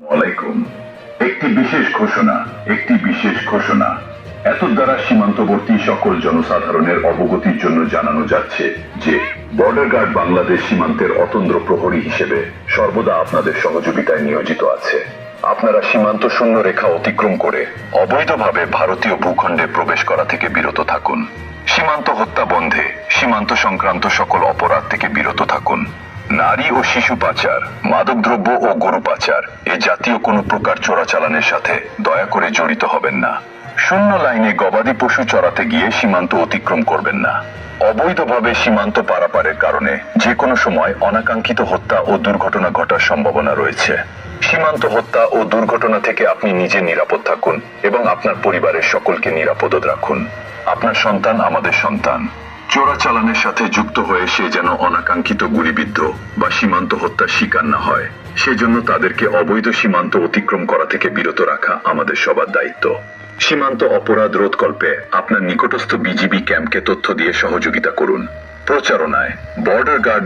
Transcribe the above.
ওয়ালাইকুম। একটি বিশেষ ঘোষণা এত দ্বারা সীমান্তবর্তী সকল জনসাধারণের অবগতির জন্য জানানো যাচ্ছে যে বর্ডার গার্ড বাংলাদেশ সীমান্তের অতন্দ্র প্রহরী হিসেবে সর্বদা আপনাদের সহযোগিতায় নিয়োজিত আছে। আপনারা সীমান্ত শূন্য রেখা অতিক্রম করে অবৈধভাবে ভারতীয় ভূখণ্ডে প্রবেশ করা থেকে বিরত থাকুন। সীমান্ত হত্যা বন্ধে, সীমান্ত সংক্রান্ত সকল অপরাধ থেকে বিরত থাকুন। নারী ও শিশু পাচার, মাদকদ্রব্য ও গরু পাচার এ জাতীয় কোনো প্রকার চোরাচালানের সাথে দয়া করে জড়িত হবেন না। শূন্য লাইনে গবাদি পশু চড়াতে গিয়ে সীমান্ত অতিক্রম করবেন না। অবৈধভাবে সীমান্ত পারাপারের কারণে যে কোনো সময় অনাকাঙ্ক্ষিত হত্যা ও দুর্ঘটনা ঘটার সম্ভাবনা রয়েছে। সীমান্ত হত্যা ও দুর্ঘটনা থেকে আপনি নিজে নিরাপদ থাকুন এবং আপনার পরিবারের সকলকে নিরাপদ রাখুন। আপনার সন্তান আমাদের সন্তান। চোরাচালানের সাথে যুক্ত হয়ে সে যেন অনাকাঙ্ক্ষিত গুলিবিদ্ধ বা সীমান্ত হত্যার শিকার না হয়, সেজন্য তাদেরকে অবৈধ সীমান্ত অতিক্রম করা থেকে বিরত রাখা আমাদের সবার দায়িত্ব। সীমান্ত অপরাধ রোধকল্পে আপনার নিকটস্থ বিজিবি ক্যাম্পকে তথ্য দিয়ে সহযোগিতা করুন। প্রচারণায় বর্ডার গার্ড